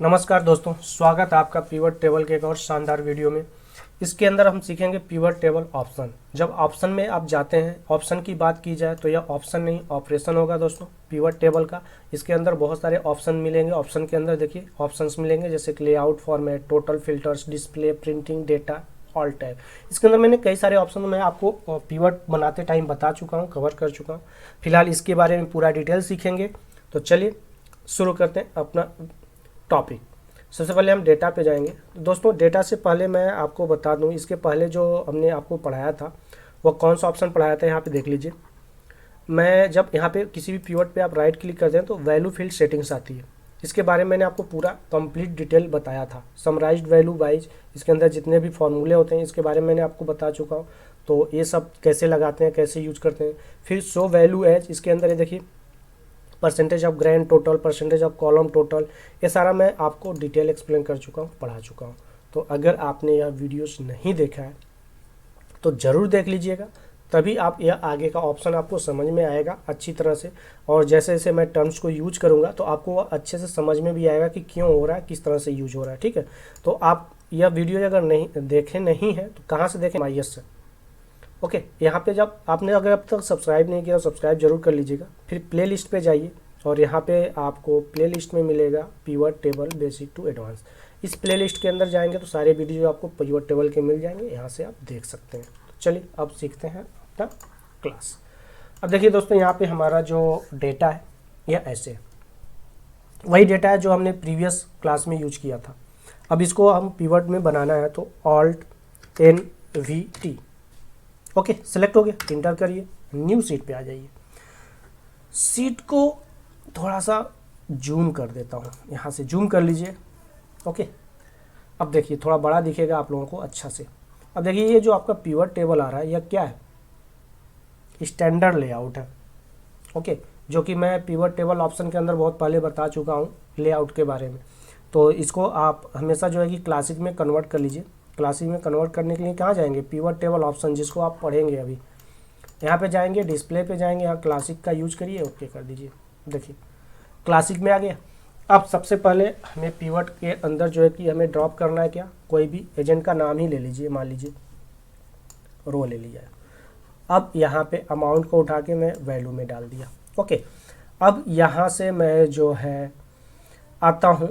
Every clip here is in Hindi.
नमस्कार दोस्तों, स्वागत है आपका पिवट टेबल के एक और शानदार वीडियो में। इसके अंदर हम सीखेंगे पिवट टेबल ऑप्शन। जब ऑप्शन में आप जाते हैं, ऑप्शन की बात की जाए तो यह ऑप्शन नहीं ऑपरेशन होगा दोस्तों पिवट टेबल का। इसके अंदर बहुत सारे ऑप्शन मिलेंगे। ऑप्शन के अंदर देखिए ऑप्शंस मिलेंगे जैसे कि layout, format, total, filters, display, printing, data, all tab. इसके अंदर मैंने कई सारे ऑप्शन मैं आपको पिवट बनाते टाइम बता चुका हूँ, कवर कर चुका हूँ। फिलहाल इसके बारे में पूरा डिटेल सीखेंगे। तो चलिए शुरू करते हैं अपना टॉपिक। सबसे पहले हम डेटा पे जाएंगे। तो दोस्तों डेटा से पहले मैं आपको बता दूं, इसके पहले जो हमने आपको पढ़ाया था वो कौन सा ऑप्शन पढ़ाया था, यहाँ पे देख लीजिए। मैं जब यहाँ पे किसी भी पिवट पे आप राइट क्लिक करते हैं तो वैल्यू फील्ड सेटिंग्स आती है। इसके बारे में मैंने आपको पूरा कंप्लीट डिटेल बताया था, समराइज्ड वैल्यू वाइज। इसके अंदर जितने भी फॉर्मूले होते हैं इसके बारे में मैंने आपको बता चुका हूँ। तो ये सब कैसे लगाते हैं, कैसे यूज करते हैं। फिर शो वैल्यू एज, इसके अंदर ये देखिए percentage of grand total, percentage of column total, ये सारा मैं आपको डिटेल एक्सप्लेन कर चुका हूँ, पढ़ा चुका हूँ। तो अगर आपने यह वीडियोस नहीं देखा है तो ज़रूर देख लीजिएगा, तभी आप यह आगे का ऑप्शन आपको समझ में आएगा अच्छी तरह से। और जैसे जैसे मैं टर्म्स को यूज करूँगा तो आपको वह अच्छे से समझ में भी आएगा कि क्यों हो रहा है, किस तरह से यूज हो रहा है। ठीक है, तो आप यह वीडियो अगर नहीं देखे नहीं है तो कहाँ से देखें, MIS से। ओके, यहाँ पे जब आपने अगर अब तक सब्सक्राइब नहीं किया तो सब्सक्राइब जरूर कर लीजिएगा। फिर प्ले लिस्ट पे जाइए और यहाँ पे आपको प्ले लिस्ट में मिलेगा pivot table basic to advance. इस प्ले लिस्ट के अंदर जाएंगे तो सारे वीडियो आपको पिवट टेबल के मिल जाएंगे, यहाँ से आप देख सकते हैं। तो चलिए अब सीखते हैं अपना क्लास। अब देखिए दोस्तों, यहाँ पे हमारा जो डेटा है यह ऐसे है, वही डेटा है जो हमने प्रीवियस क्लास में यूज किया था। अब इसको हम पिवट में बनाना है तो Alt+NVT। ओके, सेलेक्ट हो गया, इंटर करिए, न्यू सीट पे आ जाइए। सीट को थोड़ा सा जूम कर देता हूँ, यहाँ से जूम कर लीजिए। ओके, अब देखिए थोड़ा बड़ा दिखेगा आप लोगों को अच्छा से। अब देखिए ये जो आपका पिवट टेबल आ रहा है यह क्या है, स्टैंडर्ड लेआउट है। ओके, जो कि मैं पिवट टेबल ऑप्शन के अंदर बहुत पहले बता चुका हूँ लेआउट के बारे में। तो इसको आप हमेशा जो है कि क्लासिक में कन्वर्ट कर लीजिए। क्लासिक में कन्वर्ट करने के लिए कहाँ जाएंगे, पिवट टेबल ऑप्शन जिसको आप पढ़ेंगे अभी, यहाँ पे जाएंगे, डिस्प्ले पे जाएंगे, यहाँ क्लासिक का यूज करिए, ओके कर दीजिए। देखिए क्लासिक में आ गया। अब सबसे पहले हमें पिवट के अंदर जो है कि हमें ड्रॉप करना है क्या, कोई भी एजेंट का नाम ही ले लीजिए, मान लीजिए रो ले लिया। अब यहाँ पे अमाउंट को उठा के मैं वैल्यू में डाल दिया। ओके, अब यहाँ से मैं जो है आता हूँ,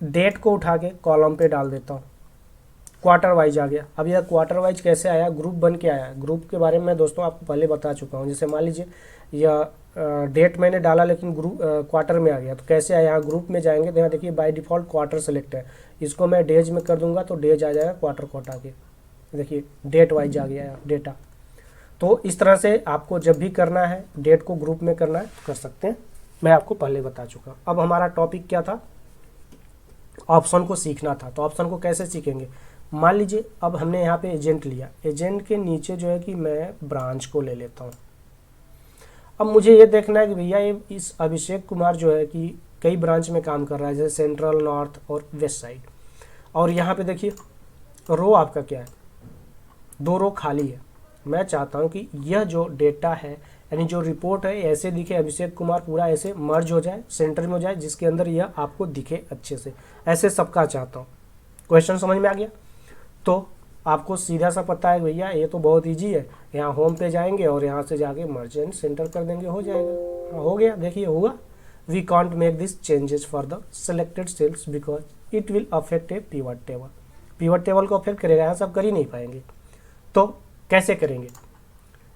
डेट को उठा के कॉलम पे डाल देता हूँ, क्वार्टर वाइज आ गया। अब यह क्वार्टर वाइज कैसे आया, ग्रुप बन के आया। ग्रुप के बारे में मैं दोस्तों आपको पहले बता चुका हूँ। जैसे मान लीजिए यह डेट मैंने डाला लेकिन ग्रुप क्वार्टर में आ गया, तो कैसे आया, यहाँ ग्रुप में जाएंगे तो यहाँ देखिए बाय डिफ़ॉल्ट क्वार्टर सेलेक्ट है। इसको मैं डेज में कर दूंगा तो डेज आ जाएगा, क्वार्टर को हटा के देखिए डेट वाइज आ गया डेटा। तो इस तरह से आपको जब भी करना है, डेट को ग्रुप में करना है तो कर सकते हैं, मैं आपको पहले बता चुका हूँ। अब हमारा टॉपिक क्या था, ऑप्शन को सीखना था। तो ऑप्शन को कैसे सीखेंगे, मान लीजिए अब हमने यहाँ पे एजेंट लिया, एजेंट के नीचे जो है कि मैं ब्रांच को ले लेता हूँ। अब मुझे ये देखना है कि भैया ये इस अभिषेक कुमार जो है कि कई ब्रांच में काम कर रहा है, जैसे सेंट्रल, नॉर्थ और वेस्ट साइड। और यहाँ पे देखिए रो आपका क्या है, 2 रो खाली है। मैं चाहता हूँ कि यह जो डेटा है यानी जो रिपोर्ट है ऐसे दिखे, अभिषेक कुमार पूरा ऐसे मर्ज हो जाए, सेंटर में हो जाए, जिसके अंदर यह आपको दिखे अच्छे से, ऐसे सबका चाहता हूँ। क्वेश्चन समझ में आ गया? तो आपको सीधा सा पता है भैया ये तो बहुत इजी है, यहाँ होम पे जाएंगे और यहाँ से जाके मर्ज एंड सेंटर कर देंगे, हो जाएगा। हाँ, हो गया, देखिए हुआ। We can't make this changes for the selected cells because it will affect a pivot table. Pivot table को अफेक्ट करेगा, यहाँ सब कर ही नहीं पाएंगे। तो कैसे करेंगे,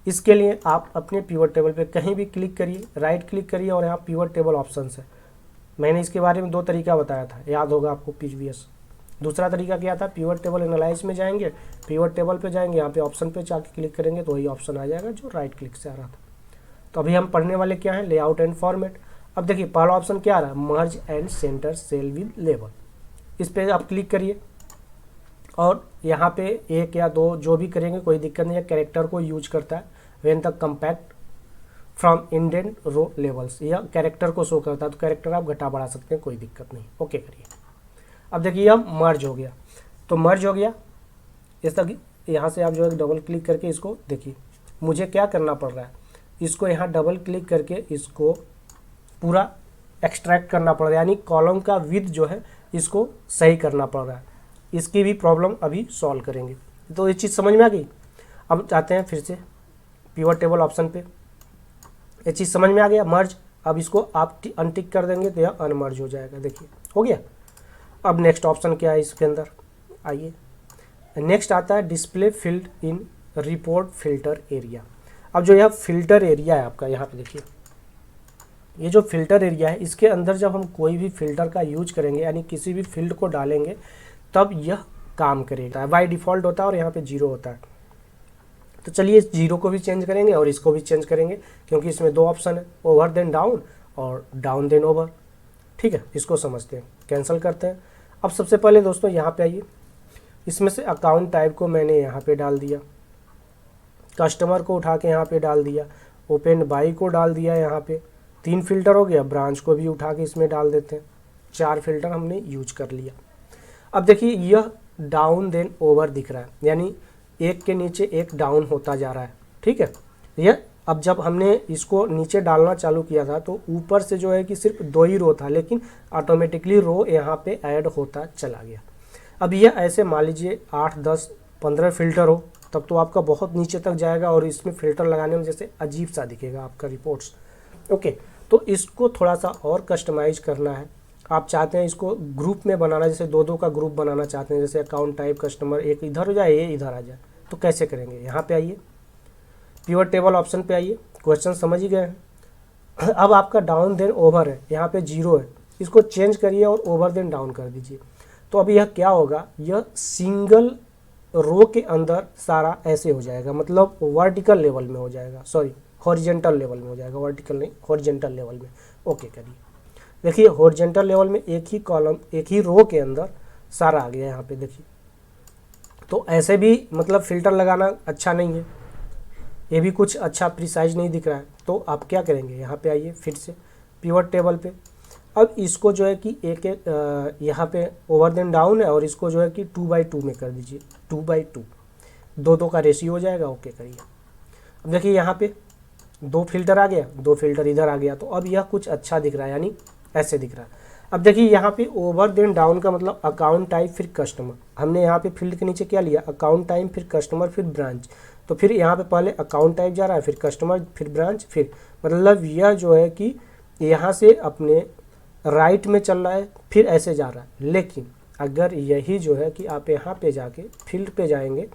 इसके लिए आप अपने पिवट टेबल पे कहीं भी क्लिक करिए, राइट क्लिक करिए और यहाँ पिवट टेबल ऑप्शन है। मैंने इसके बारे में 2 तरीका बताया था, याद होगा आपको प्रीवियस। दूसरा तरीका क्या था, पिवट टेबल एनालाइज में जाएंगे, पिवट टेबल पे जाएंगे, यहाँ पे ऑप्शन पे जाके क्लिक करेंगे तो वही ऑप्शन आ जाएगा जो राइट क्लिक से आ रहा था। तो अभी हम पढ़ने वाले क्या है, लेआउट एंड फॉर्मेट। अब देखिए पहला ऑप्शन क्या आ रहा है, merge and center cell with label. इस पे आप क्लिक करिए और यहाँ पे 1 या 2 जो भी करेंगे कोई दिक्कत नहीं है। कैरेक्टर को यूज करता है when the compact from indent row levels, यह कैरेक्टर को शो करता है, तो कैरेक्टर आप घटा बढ़ा सकते हैं, कोई दिक्कत नहीं। ओके करिए। अब देखिए अब मर्ज हो गया, तो मर्ज हो गया इस तक। यहाँ से आप जो है डबल क्लिक करके इसको देखिए, मुझे क्या करना पड़ रहा है, इसको यहाँ डबल क्लिक करके इसको पूरा एक्सट्रैक्ट करना पड़ रहा है, यानी कॉलम का विड्थ जो है इसको सही करना पड़ रहा है। इसकी भी प्रॉब्लम अभी सॉल्व करेंगे। तो ये चीज़ समझ में आ गई। अब जाते हैं फिर से पिवट टेबल ऑप्शन पे। ये चीज़ समझ में आ गया मर्ज। अब इसको आप अनटिक कर देंगे तो यह अनमर्ज हो जाएगा। देखिए हो गया। अब नेक्स्ट ऑप्शन क्या है इसके अंदर, आइए नेक्स्ट आता है डिस्प्ले फील्ड इन रिपोर्ट फिल्टर एरिया। अब जो यह फिल्टर एरिया है आपका, यहाँ पे देखिए ये जो फिल्टर एरिया है, इसके अंदर जब हम कोई भी फिल्टर का यूज करेंगे यानी किसी भी फील्ड को डालेंगे तब यह काम करेगा। बाय डिफ़ॉल्ट होता है और यहाँ पे 0 होता है। तो चलिए इस 0 को भी चेंज करेंगे और इसको भी चेंज करेंगे, क्योंकि इसमें 2 ऑप्शन है, ओवर देन डाउन और डाउन देन ओवर। ठीक है, इसको समझते हैं, कैंसिल करते हैं। अब सबसे पहले दोस्तों यहाँ पे आइए, इसमें से अकाउंट टाइप को मैंने यहाँ पे डाल दिया, कस्टमर को उठा के यहाँ पे डाल दिया, ओपन बाई को डाल दिया यहाँ पे, 3 फिल्टर हो गया। ब्रांच को भी उठा के इसमें डाल देते हैं, 4 फिल्टर हमने यूज कर लिया। अब देखिए यह डाउन देन ओवर दिख रहा है, यानी एक के नीचे एक डाउन होता जा रहा है। ठीक है, यह अब जब हमने इसको नीचे डालना चालू किया था तो ऊपर से जो है कि सिर्फ 2 ही रो था, लेकिन ऑटोमेटिकली रो यहाँ पे ऐड होता चला गया। अब यह ऐसे मान लीजिए 8, 10, 15 फिल्टर हो, तब तो आपका बहुत नीचे तक जाएगा और इसमें फिल्टर लगाने में जैसे अजीब सा दिखेगा आपका रिपोर्ट्स। ओके, तो इसको थोड़ा सा और कस्टमाइज करना है। आप चाहते हैं इसको ग्रुप में बनाना, जैसे 2-2 का ग्रुप बनाना चाहते हैं, जैसे अकाउंट टाइप कस्टमर एक इधर हो जाए, ये इधर आ जाए, तो कैसे करेंगे। यहाँ पे आइए, पिवट टेबल ऑप्शन पे आइए। क्वेश्चन समझ ही गए हैं। अब आपका डाउन देन ओवर है, यहाँ पे 0 है, इसको चेंज करिए और ओवर देन डाउन कर दीजिए। तो अभी यह क्या होगा, यह सिंगल रो के अंदर सारा ऐसे हो जाएगा, मतलब वर्टिकल लेवल में हो जाएगा, सॉरी हॉरिजेंटल लेवल में हो जाएगा, वर्टिकल नहीं हॉरिजेंटल लेवल में। ओके करिए, देखिए हॉरिजेंटल लेवल में एक ही कॉलम एक ही रो के अंदर सारा आ गया यहाँ पे देखिए। तो ऐसे भी मतलब फिल्टर लगाना अच्छा नहीं है, ये भी कुछ अच्छा प्रिसाइज नहीं दिख रहा है। तो आप क्या करेंगे, यहाँ पे आइए फिर से पिवट टेबल पे। अब इसको जो है कि एक यहाँ पे ओवर देन डाउन है और इसको जो है कि 2/2 में कर दीजिए, 2/2, 2-2 का रेशियो हो जाएगा। ओके करिए। अब देखिए यहाँ पे 2 फिल्टर आ गया, 2 फिल्टर इधर आ गया, तो अब यह कुछ अच्छा दिख रहा है, यानी ऐसे दिख रहा है। अब देखिए यहाँ पे ओवर देन डाउन का मतलब अकाउंट टाइप फिर कस्टमर, हमने यहाँ पे फील्ड के नीचे क्या लिया, अकाउंट टाइप फिर कस्टमर फिर ब्रांच। तो फिर यहाँ पे पहले अकाउंट टाइप जा रहा है, फिर कस्टमर, फिर ब्रांच, फिर मतलब यह जो है कि यहाँ से अपने राइट में चल रहा है, फिर ऐसे जा रहा है। लेकिन अगर यही जो है कि आप यहाँ पे जाके फील्ड पे जाएंगे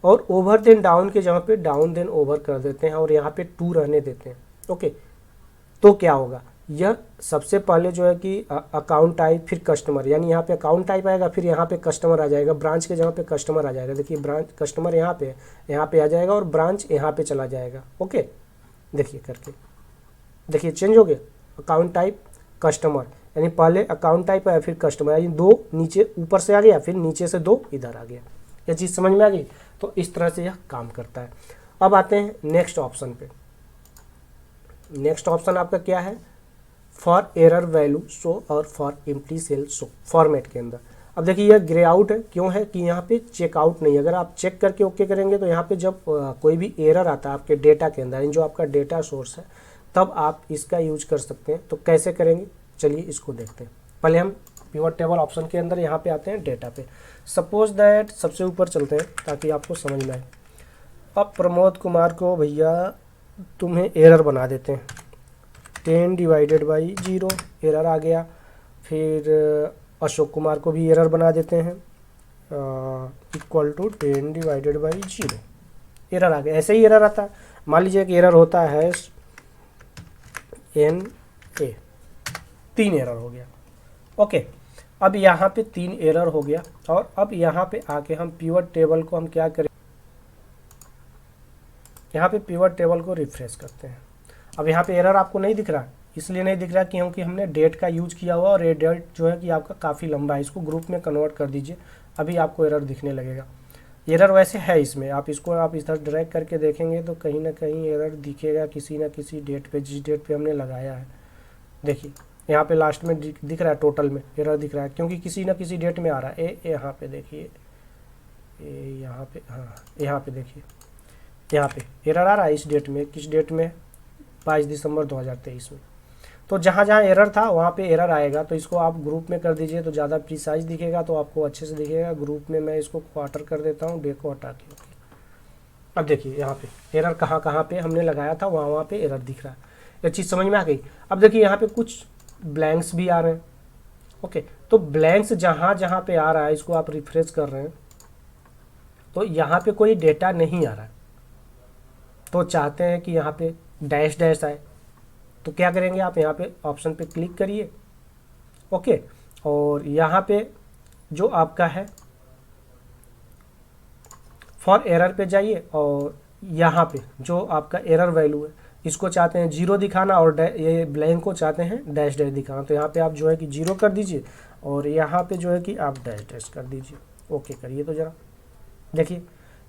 और ओवर देन डाउन के जगह पे डाउन देन ओवर कर देते हैं और यहाँ पे 2 रहने देते हैं, ओके, तो क्या होगा, यह सबसे पहले जो है कि अकाउंट टाइप फिर कस्टमर, यानी यहाँ पे अकाउंट टाइप आएगा, फिर यहाँ पे कस्टमर आ जाएगा, ब्रांच के जगह पे कस्टमर आ जाएगा। देखिए ब्रांच कस्टमर यहाँ पे आ जाएगा और ब्रांच यहाँ पे चला जाएगा। ओके, देखिए करके देखिए चेंज हो गया, अकाउंट टाइप कस्टमर, यानी पहले अकाउंट टाइप आया फिर कस्टमर, यानी 2 नीचे ऊपर से आ गया, फिर नीचे से 2 इधर आ गया। यह चीज़ समझ में आ गई। तो इस तरह से यह काम करता है। अब आते हैं नेक्स्ट ऑप्शन पे। नेक्स्ट ऑप्शन आपका क्या है, फॉर एरर वैल्यू शो और for empty cell show format के अंदर। अब देखिए यह ग्रे आउट है, क्यों है कि यहाँ पे चेकआउट नहीं, अगर आप चेक करके ओके करेंगे तो यहाँ पे जब कोई भी एरर आता है आपके डेटा के अंदर, जो आपका डेटा सोर्स है, तब आप इसका यूज कर सकते हैं। तो कैसे करेंगे, चलिए इसको देखते हैं। पहले हम पिवट टेबल ऑप्शन के अंदर यहाँ पे आते हैं, डेटा पे। सपोज दैट सबसे ऊपर चलते हैं ताकि आपको समझ में आए। अब प्रमोद कुमार को भैया तुम्हें एरर बना देते हैं, 10/0 एरर आ गया। फिर अशोक कुमार को भी एरर बना देते हैं, इक्वल टू 10/0 एरर आ गया। ऐसे ही एरर आता है, मान लीजिए कि एरर होता है NA, 3 एरर हो गया। ओके, अब यहाँ पे 3 एरर हो गया और अब यहाँ पे आके हम पिवट टेबल को हम क्या करें, यहाँ पे पिवट टेबल को रिफ्रेश करते हैं। अब यहाँ पे एरर आपको नहीं दिख रहा, इसलिए नहीं दिख रहा क्योंकि हमने डेट का यूज किया हुआ और ये डेट जो है कि आपका काफ़ी लंबा है। इसको ग्रुप में कन्वर्ट कर दीजिए, अभी आपको एरर दिखने लगेगा। एरर वैसे है इसमें, आप इसको आप इधर ड्रैग करके देखेंगे तो कहीं ना कहीं एरर दिखेगा किसी ना किसी डेट पे, जिस डेट पे हमने लगाया है। देखिए यहाँ पे लास्ट में दिख रहा है, टोटल में एरर दिख रहा है क्योंकि किसी ना किसी डेट में आ रहा है। यहाँ पे देखिए, यहाँ पे, हाँ यहाँ पे देखिए, यहाँ पे एरर आ रहा है इस डेट में, किस डेट में, 22 दिसंबर 2023 में। तो जहाँ जहाँ एरर था वहाँ पे एरर आएगा, तो इसको आप ग्रुप में कर दीजिए तो ज़्यादा प्रिसाइज दिखेगा, तो आपको अच्छे से दिखेगा। ग्रुप में मैं इसको क्वार्टर कर देता हूँ, डे को हटा के। ओके, अब देखिए यहाँ पे एरर कहाँ कहाँ पे हमने लगाया था, वहाँ वहाँ पे एरर दिख रहा है। ये चीज़ समझ में आ गई। अब देखिए यहाँ पे कुछ ब्लैंक्स भी आ रहे हैं। ओके, तो ब्लैंक्स जहाँ जहाँ पे आ रहा है, इसको आप रिफ्रेश कर रहे हैं तो यहाँ पे कोई डेटा नहीं आ रहा है, तो चाहते हैं कि यहाँ पे डैश डैश आए, तो क्या करेंगे आप यहाँ पे ऑप्शन पे क्लिक करिए। ओके, और यहाँ पे जो आपका है फॉर एरर पे जाइए, और यहाँ पे जो आपका एरर वैल्यू है इसको चाहते हैं 0 दिखाना, और ये ब्लैंक को चाहते हैं डैश डैश दिखाना, तो यहाँ पे आप जो है कि 0 कर दीजिए, और यहाँ पे जो है कि आप डैश डैश कर दीजिए। ओके करिए तो ज़रा देखिए,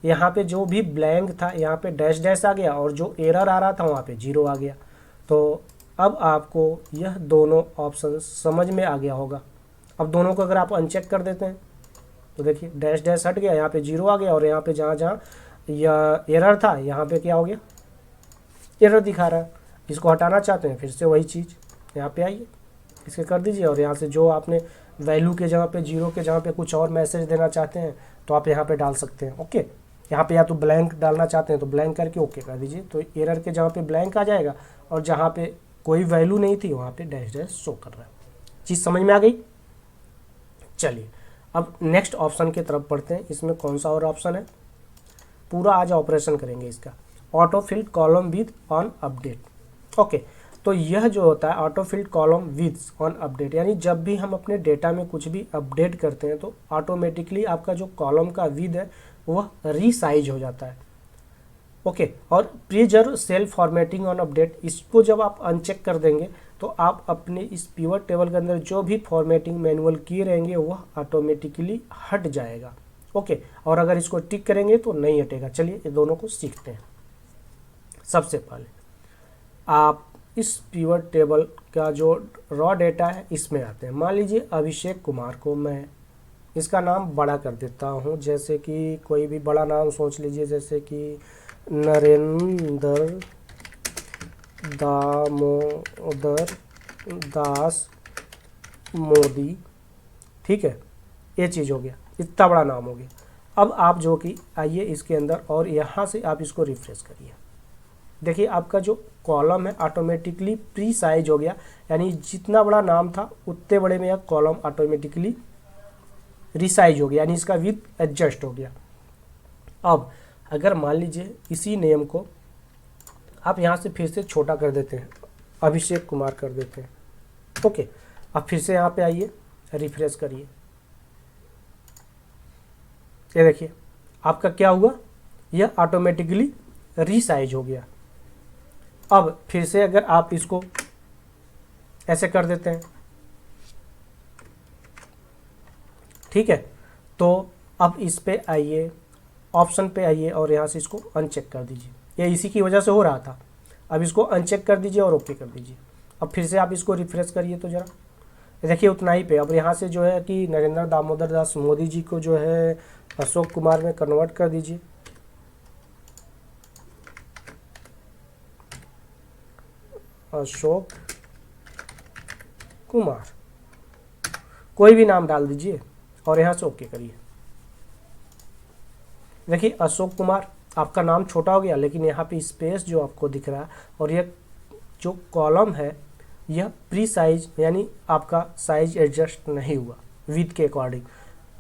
यहाँ पे जो भी ब्लैंक था यहाँ पे डैश डैश आ गया, और जो एरर आ रहा था वहाँ पे 0 आ गया। तो अब आपको यह दोनों ऑप्शन समझ में आ गया होगा। अब दोनों को अगर आप अनचेक कर देते हैं तो देखिए डैश डैश हट गया, यहाँ पे 0 आ गया, और यहाँ पे जहाँ जहाँ यह एरर था यहाँ पे क्या हो गया, एरर दिखा रहा है। इसको हटाना चाहते हैं, फिर से वही चीज़ यहाँ पे आइए, इसके कर दीजिए, और यहाँ से जो आपने वैल्यू के जगह पे 0 के जगह पे कुछ और मैसेज देना चाहते हैं तो आप यहाँ पे डाल सकते हैं। ओके, यहाँ पे या तो ब्लैंक डालना चाहते हैं तो ब्लैंक करके ओके कर दीजिए, तो एरर के जगह पे ब्लैंक आ जाएगा, और जहाँ पे कोई वैल्यू नहीं थी वहाँ पे डैश डैश शो कर रहा है। चीज़ समझ में आ गई। चलिए अब नेक्स्ट ऑप्शन की तरफ पढ़ते हैं। इसमें कौन सा और ऑप्शन है, पूरा आज ऑपरेशन करेंगे इसका। Auto field column with on update. Okay, तो यह जो होता है auto field column with on update, यानी जब भी हम अपने डेटा में कुछ भी अपडेट करते हैं तो ऑटोमेटिकली आपका जो कॉलम का विद है वह रीसाइज हो जाता है। ओके, और preserve self formatting on update, इसको जब आप अनचेक कर देंगे तो आप अपने इस पिवट टेबल के अंदर जो भी फॉर्मेटिंग मैनुअल किए रहेंगे वह ऑटोमेटिकली हट जाएगा। ओके, और अगर इसको टिक करेंगे तो नहीं हटेगा। चलिए ये दोनों को सीखते हैं। सबसे पहले आप इस पिवट टेबल का जो रॉ डेटा है इसमें आते हैं। मान लीजिए अभिषेक कुमार को मैं इसका नाम बड़ा कर देता हूँ, जैसे कि कोई भी बड़ा नाम सोच लीजिए, जैसे कि नरेंद्र दामोदर दास मोदी। ठीक है, ये चीज़ हो गया, इतना बड़ा नाम हो गया। अब आप जो कि आइए इसके अंदर और यहाँ से आप इसको रिफ्रेश करिए। देखिए आपका जो कॉलम है ऑटोमेटिकली प्री साइज हो गया, यानी जितना बड़ा नाम था उतने बड़े में यह कॉलम ऑटोमेटिकली रिसाइज हो गया, यानी इसका विथ एडजस्ट हो गया। अब अगर मान लीजिए इसी नेम को आप यहाँ से फिर से छोटा कर देते हैं, अभिषेक कुमार कर देते हैं। ओके, अब फिर से यहाँ पे आइए, रिफ्रेश करिए, ये देखिए आपका क्या हुआ, यह ऑटोमेटिकली रीसाइज हो गया। अब फिर से अगर आप इसको ऐसे कर देते हैं, ठीक है, तो अब इस पे आइए, ऑप्शन पे आइए, और यहाँ से इसको अनचेक कर दीजिए। ये इसी की वजह से हो रहा था। अब इसको अनचेक कर दीजिए और ओके कर दीजिए। अब फिर से आप इसको रिफ्रेश करिए तो ज़रा देखिए उतना ही पे। अब यहाँ से जो है कि नरेंद्र दामोदर दास मोदी जी को जो है अशोक कुमार में कन्वर्ट कर दीजिए। अशोक कुमार, कोई भी नाम डाल दीजिए और यहाँ से ओके करिए। देखिए अशोक कुमार आपका नाम छोटा हो गया, लेकिन यहाँ पे स्पेस जो आपको दिख रहा है, और यह जो कॉलम है यह प्री साइज, यानी आपका साइज एडजस्ट नहीं हुआ विथ के अकॉर्डिंग।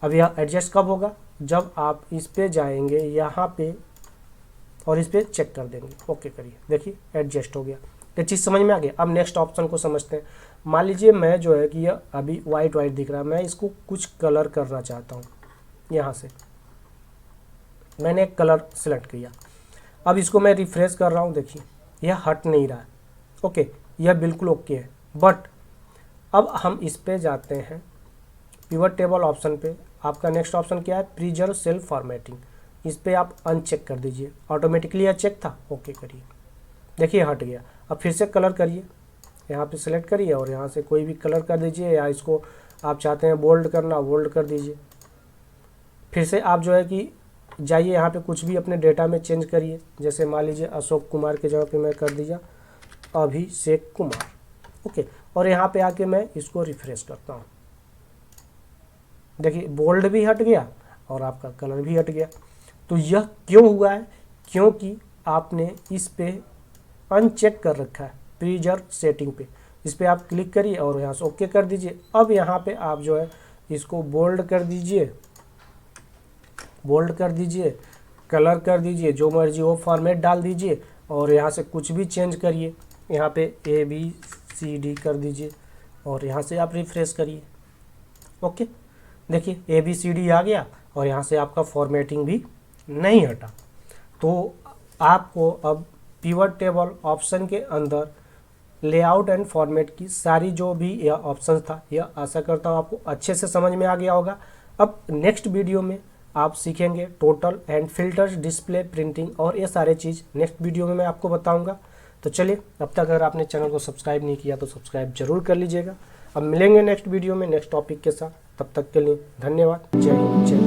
अब यह एडजस्ट कब होगा, जब आप इस पे जाएंगे यहाँ पे और इस पे चेक कर देंगे, ओके करिए, देखिए एडजस्ट हो गया। ये चीज़ समझ में आ गया। अब नेक्स्ट ऑप्शन को समझते हैं। मान लीजिए मैं जो है कि यह अभी वाइट वाइट दिख रहा है, मैं इसको कुछ कलर करना चाहता हूँ। यहाँ से मैंने एक कलर सेलेक्ट किया, अब इसको मैं रिफ्रेश कर रहा हूँ, देखिए यह हट नहीं रहा है। ओके, यह बिल्कुल ओके है। बट अब हम इस पे जाते हैं पिवट टेबल ऑप्शन पे। आपका नेक्स्ट ऑप्शन क्या है, प्रिजर्व सेल्फ फॉर्मेटिंग। इस पे आप अनचेक कर दीजिए, ऑटोमेटिकली यह चेक था, ओके करिए, देखिए हट गया। अब फिर से कलर करिए, यहाँ पे सेलेक्ट करिए और यहाँ से कोई भी कलर कर दीजिए, या इसको आप चाहते हैं बोल्ड करना, बोल्ड कर दीजिए। फिर से आप जो है कि जाइए यहाँ पे कुछ भी अपने डेटा में चेंज करिए, जैसे मान लीजिए अशोक कुमार के जगह पे मैं कर दिया अभिषेक कुमार, ओके, और यहाँ पे आके मैं इसको रिफ्रेश करता हूँ। देखिए बोल्ड भी हट गया और आपका कलर भी हट गया। तो यह क्यों हुआ है? क्योंकि आपने इस पे अनचेक कर रखा है प्रीजर्व सेटिंग पे। इस पे आप क्लिक करिए और यहाँ से ओके कर दीजिए। अब यहाँ पे आप जो है इसको बोल्ड कर दीजिए, बोल्ड कर दीजिए, कलर कर दीजिए, जो मर्जी वो फॉर्मेट डाल दीजिए और यहाँ से कुछ भी चेंज करिए। यहाँ पे ABCD कर दीजिए और यहाँ से आप रिफ्रेश करिए। ओके, देखिए ABCD आ गया और यहाँ से आपका फॉर्मेटिंग भी नहीं हटा। तो आपको अब पिवट टेबल ऑप्शन के अंदर लेआउट एंड फॉर्मेट की सारी जो भी यह ऑप्शन था, यह आशा करता हूँ आपको अच्छे से समझ में आ गया होगा। अब नेक्स्ट वीडियो में आप सीखेंगे total and filters, display, printing और ये सारे चीज़ नेक्स्ट वीडियो में मैं आपको बताऊंगा। तो चलिए, अब तक अगर आपने चैनल को सब्सक्राइब नहीं किया तो सब्सक्राइब जरूर कर लीजिएगा। अब मिलेंगे नेक्स्ट वीडियो में नेक्स्ट टॉपिक के साथ, तब तक के लिए धन्यवाद। जय हिंद, जय